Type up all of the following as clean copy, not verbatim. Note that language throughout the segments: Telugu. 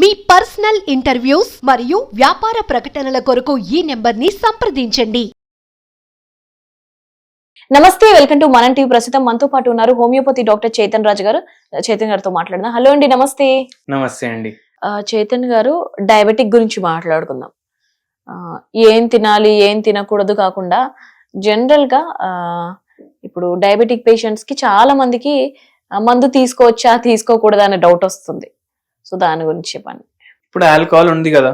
మీ పర్సనల్ ఇంటర్వ్యూస్ మరియు వ్యాపార ప్రకటనల కొరకు ఈ నెంబర్ని సంప్రదించండి. నమస్తే, వెల్కమ్ టు మనం టీవీ. ప్రస్తుతం మనతో పాటు ఉన్నారు హోమియోపతి డాక్టర్ చైతన్ రాజు గారు. చైతన్ గారితో మాట్లాడదాం. హలో అండి, నమస్తే. నమస్తే అండి. చైతన్ గారు, డయాబెటిక్ గురించి మాట్లాడుకుందాం. ఏం తినాలి ఏం తినకూడదు కాకుండా జనరల్ గా ఇప్పుడు డయాబెటిక్ పేషెంట్స్ కి చాలా మందికి మందు తీసుకోవచ్చా తీసుకోకూడదా అనే డౌట్ వస్తుంది. సో దాని గురించి చెప్పండి. ఇప్పుడు ఆల్కహాల్ ఉంది కదా,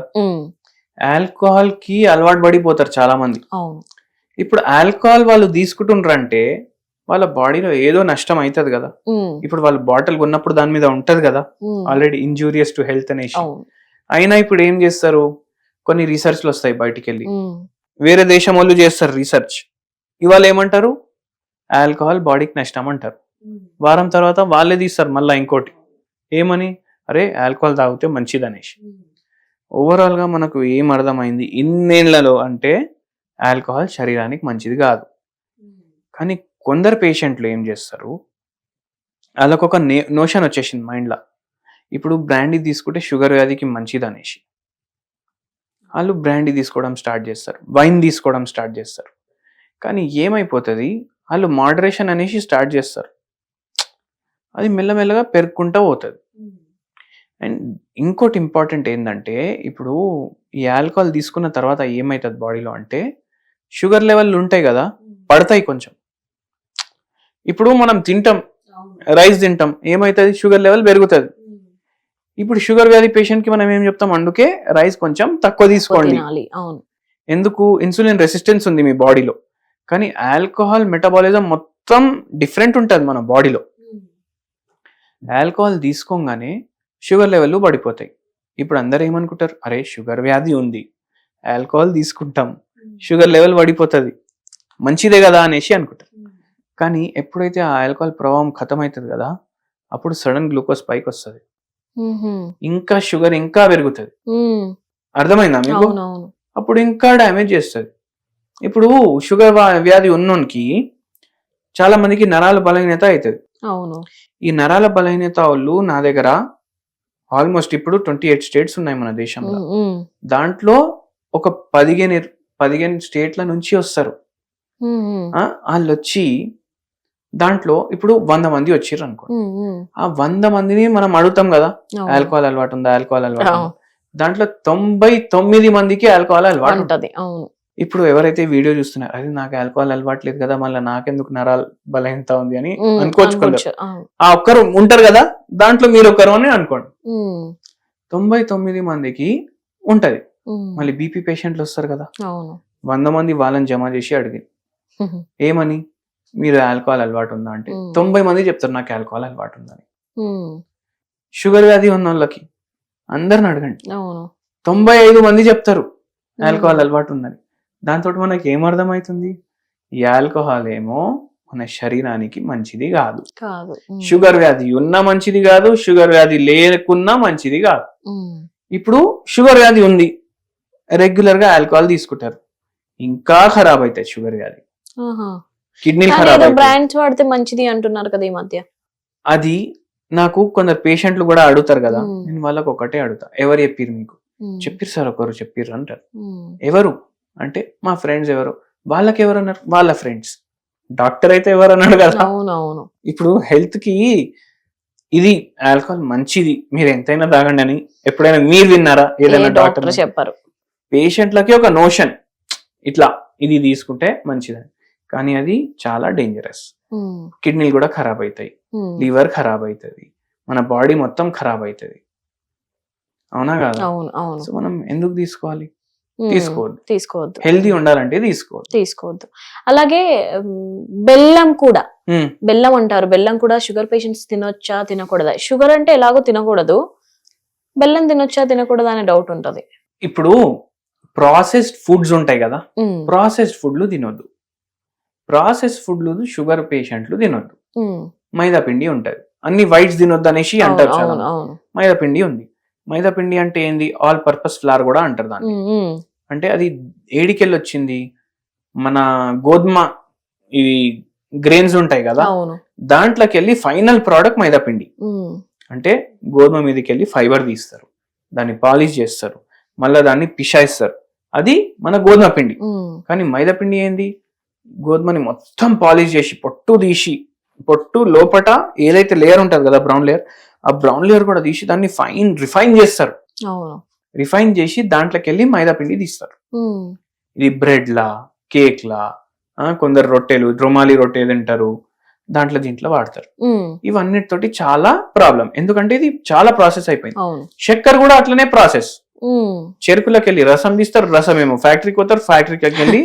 ఆల్కహాల్ కి అలవాటు పడిపోతారు చాలా మంది. అవును. ఇప్పుడు ఆల్కహాల్ వాళ్ళు తీసుకుంటుండ్రంటే వాళ్ళ బాడీలో ఏదో నష్టం అవుతుంది కదా. ఇప్పుడు వాళ్ళు బాటిల్ కొన్నప్పుడు దాని మీద ఉంటది కదా ఆల్రెడీ ఇంజూరియస్ టు హెల్త్ అనేసి. అయినా ఇప్పుడు ఏం చేస్తారు, కొన్ని రీసెర్చ్లు వస్తాయి బయటికి వెళ్ళి, వేరే దేశం వాళ్ళు చేస్తారు రీసెర్చ్. ఇవాళ ఏమంటారు, ఆల్కహాల్ బాడీకి నష్టం అంటారు. వారం తర్వాత వాళ్ళే తీస్తారు మళ్ళీ ఇంకోటి, ఏమని, అరే ఆల్కహాల్ తాగితే మంచిది అనేసి. ఓవరాల్ గా మనకు ఏం అర్థమైంది ఇన్నేళ్లలో అంటే ఆల్కహాల్ శరీరానికి మంచిది కాదు. కానీ కొందరు పేషెంట్లు ఏం చేస్తారు, వాళ్ళకు ఒక నోషన్ వచ్చేసింది మైండ్లో, ఇప్పుడు బ్రాండీ తీసుకుంటే షుగర్ వ్యాధికి మంచిది అనేసి వాళ్ళు బ్రాండీ తీసుకోవడం స్టార్ట్ చేస్తారు, వైన్ తీసుకోవడం స్టార్ట్ చేస్తారు. కానీ ఏమైపోతుంది, వాళ్ళు మోడరేషన్ అనేసి స్టార్ట్ చేస్తారు, అది మెల్లమెల్లగా పెరుగుకుంటూ పోతుంది. అండ్ ఇంకోటి ఇంపార్టెంట్ ఏంటంటే, ఇప్పుడు ఈ ఆల్కహాల్ తీసుకున్న తర్వాత ఏమవుతుంది బాడీలో అంటే, షుగర్ లెవెల్ ఉంటాయి కదా పడతాయి కొంచెం. ఇప్పుడు మనం తింటాం, రైస్ తింటాం, ఏమవుతుంది, షుగర్ లెవెల్ పెరుగుతుంది. ఇప్పుడు షుగర్ వ్యాధి పేషెంట్ కి మనం ఏం చెప్తాం, అందుకే రైస్ కొంచెం తక్కువ తీసుకోండి. ఎందుకు, ఇన్సులిన్ రెసిస్టెన్స్ ఉంది మీ బాడీలో. కానీ ఆల్కహాల్ మెటబాలిజం మొత్తం డిఫరెంట్ ఉంటుంది మన బాడీలో. ఆల్కహాల్ తీసుకోగానే షుగర్ లెవెల్ పడిపోతాయి. ఇప్పుడు అందరు ఏమనుకుంటారు, అరే షుగర్ వ్యాధి ఉంది, ఆల్కహాల్ తీసుకుంటాం, షుగర్ లెవెల్ పడిపోతుంది, మంచిదే కదా అనేసి అనుకుంటారు. కానీ ఎప్పుడైతే ఆ ఆల్కహాల్ ప్రభావం ఖతం అవుతుంది కదా, అప్పుడు సడన్ గ్లూకోజ్ పైకి వస్తుంది, ఇంకా షుగర్ ఇంకా పెరుగుతుంది. అర్థమైందా మీకు? అప్పుడు ఇంకా డ్యామేజ్ చేస్తుంది. ఇప్పుడు షుగర్ వ్యాధి ఉన్నోనికి చాలా మందికి నరాల బలహీనత అవుతుంది. ఈ నరాల బలహీనత వాళ్ళు నా దగ్గర ఆల్మోస్ట్ ఇప్పుడు 28 స్టేట్స్ ఉన్నాయి మన దేశంలో. దాంట్లో ఒక 15 స్టేట్ల నుంచి వస్తారు. వాళ్ళు వచ్చి దాంట్లో ఇప్పుడు 100 మంది వచ్చిర్రు అనుకో, ఆ 100 మందిని మనం అడుగుతాం కదా, ఆల్కహాల్ అలవాటు ఉందా, ఆల్కహాల్ అలవాటు ఉందా. దాంట్లో 99 మందికి ఆల్కహాల్ అలవాటు ఉంటుంది. ఇప్పుడు ఎవరైతే వీడియో చూస్తున్నారు, అది నాకు ఆల్కహాల్ అలవాటు లేదు కదా, మళ్ళీ నాకెందుకు నరాల బలహీనత ఉంది అని అనుకోవచ్చు. ఆ ఒక్కరు ఉంటారు కదా, దాంట్లో మీరు ఒకరు అని అనుకోండి. 99 మందికి ఉంటది. మళ్ళీ బీపీ పేషెంట్లు వస్తారు కదా, 100 మంది వాళ్ళని జమ చేసి అడిగి, ఏమని, మీరు ఆల్కహాల్ అలవాటు ఉందా అంటే 90 మంది చెప్తారు నాకు ఆల్కహాల్ అలవాటు ఉందని. షుగర్ వ్యాధి ఉన్న వాళ్ళకి అందరిని అడగండి, 95 మంది చెప్తారు ఆల్కహాల్ అలవాటు ఉందని. దాంతో మనకి ఏమర్థమవుతుంది, ఈ ఆల్కహాల్ ఏమో మన శరీరానికి మంచిది కాదు. షుగర్ వ్యాధి ఉన్నా మంచిది కాదు, షుగర్ వ్యాధి లేకున్నా మంచిది కాదు. ఇప్పుడు షుగర్ వ్యాధి ఉంది, రెగ్యులర్ గా ఆల్కహాల్ తీసుకుంటారు, ఇంకా ఖరాబ్ అవుతాయి షుగర్ వ్యాధి, కిడ్నీలు ఖరాబ్ బ్రాండ్స్ వాడితే మంచిది అంటున్నారు కదా ఈ మధ్య. అది నాకు కొందరు పేషెంట్లు కూడా అడుగుతారు కదా, నేను వాళ్ళకు ఒకటే అడుగుతా, ఎవరు చెప్పిర్రు మీకు, చెప్పిర్రు సార్ ఒకరు చెప్పిర్రు అంటారు. ఎవరు అంటే మా ఫ్రెండ్స్. ఎవరు, వాళ్ళకి ఎవరు అన్నారు, వాళ్ళ ఫ్రెండ్స్. డాక్టర్ అయితే ఎవరు అన్నాడు కదా. ఇప్పుడు హెల్త్ కి ఇది ఆల్కహాల్ మంచిది, మీరు ఎంతైనా తాగండి అని ఎప్పుడైనా మీరు విన్నారా? ఏదైనా డాక్టర్ చెప్పారు. పేషెంట్లకి ఒక నోషన్, ఇట్లా ఇది తీసుకుంటే మంచిదని. కానీ అది చాలా డేంజరస్. కిడ్నీలు కూడా ఖరాబ్ అవుతాయి, లివర్ ఖరాబ్ అవుతుంది, మన బాడీ మొత్తం ఖరాబ్ అవుతుంది. అవునా కదా? సో మనం ఎందుకు తీసుకోవాలి? తీసుకోవద్దు. హెల్దీ ఉండాలంటే తీసుకోవద్దు. అలాగే బెల్లం కూడా, బెల్లం అంటారు, బెల్లం కూడా షుగర్ పేషెంట్స్ తినొచ్చా తినకూడదా? షుగర్ అంటే ఎలాగో తినకూడదు, బెల్లం తినొచ్చా తినకూడదా అనే డౌట్ ఉంటది. ఇప్పుడు ప్రాసెస్డ్ ఫుడ్స్ ఉంటాయి కదా, ప్రాసెస్డ్ ఫుడ్లు తినొద్దు. ప్రాసెస్డ్ ఫుడ్లు షుగర్ పేషెంట్లు తినొద్దు. మైదా పిండి ఉంటది, అన్ని వైట్స్ తినొద్దు అనేసి అంటారు. మైదా పిండి ఉంది. మైదా పిండి అంటే ఏంది, ఆల్ పర్పస్ ఫ్లార్ కూడా అంటారు దాన్ని. అంటే అది ఏడికెళ్ళి వచ్చింది, మన గోధుమ ఇవి గ్రెయిన్స్ ఉంటాయి కదా, దాంట్లోకి వెళ్ళి ఫైనల్ ప్రోడక్ట్ మైదా పిండి. అంటే గోధుమ మీదకి వెళ్ళి ఫైబర్ తీస్తారు, దాన్ని పాలిష్ చేస్తారు, మళ్ళీ దాన్ని పిషాయిస్తారు. అది మన గోధుమ పిండి. కానీ మైదా పిండి ఏంది, గోధుమని మొత్తం పాలిష్ చేసి పొట్టు తీసి, పొట్టు లోపట ఏదైతే లేయర్ ఉంటుంది కదా బ్రౌన్ లేయర్, ఆ బ్రౌన్ లేయర్ కూడా తీసి దాన్ని రిఫైన్ చేస్తారు. రిఫైన్ చేసి దాంట్లోకి వెళ్ళి మైదా పిండి తీస్తారు. ఇది బ్రెడ్ లా, కేక్ లా, కొందరు రొట్టెలు, రుమాలి రొట్టెలు తింటారు, దీంట్లో వాడతారు. ఇవన్నిటితోటి చాలా ప్రాబ్లం, ఎందుకంటే ఇది చాలా ప్రాసెస్ అయిపోయింది. చక్కెర కూడా అట్లనే ప్రాసెస్. చెరుకులోకి వెళ్ళి రసం తీస్తారు, రసం ఏమో ఫ్యాక్టరీకి పోతారు, ఫ్యాక్టరీకి వెళ్ళి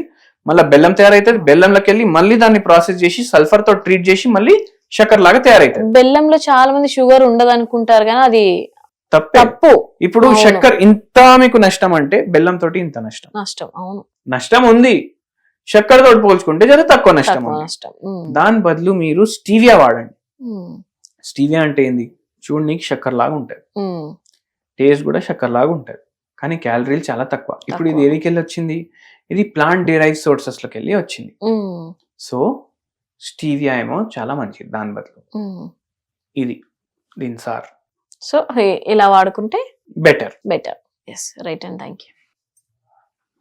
మళ్ళీ బెల్లం తయారైతుంది, బెల్లంలోకి వెళ్ళి మళ్ళీ దాన్ని ప్రాసెస్ చేసి సల్ఫర్ తో ట్రీట్ చేసి మళ్ళీ చక్కెర లాగా తయారైతుంది. బెల్లంలో చాలా మంది షుగర్ ఉండదు అనుకుంటారు కానీ అది తప్పు. ఇప్పుడు చక్కెర ఇంత మీకు నష్టం అంటే బెల్లం తోటి ఇంత నష్టం. అవును, నష్టం ఉంది. చక్కెర తోటి పోల్చుకుంటే జర తక్కువ నష్టం. దాని బదులు మీరు స్టీవియా వాడండి. స్టీవియా అంటే ఏంది, చూడు నీకు చక్కెర లాగా ఉంటది, టేస్ట్ కూడా చక్కెర లాగా ఉంటది, కానీ క్యాలరీలు చాలా తక్కువ. ఇప్పుడు ఇది ఏదికి వెళ్ళి వచ్చింది, ఇది ప్లాంట్ డిరైవ్ సోర్సెస్ లోకి వెళ్ళి వచ్చింది. సో స్టీవియా ఏమో చాలా మంచిది దాని బదులు. ఇది దీని సార్. సో ఇలా వాడుకుంటే better. Yes, right and thank you.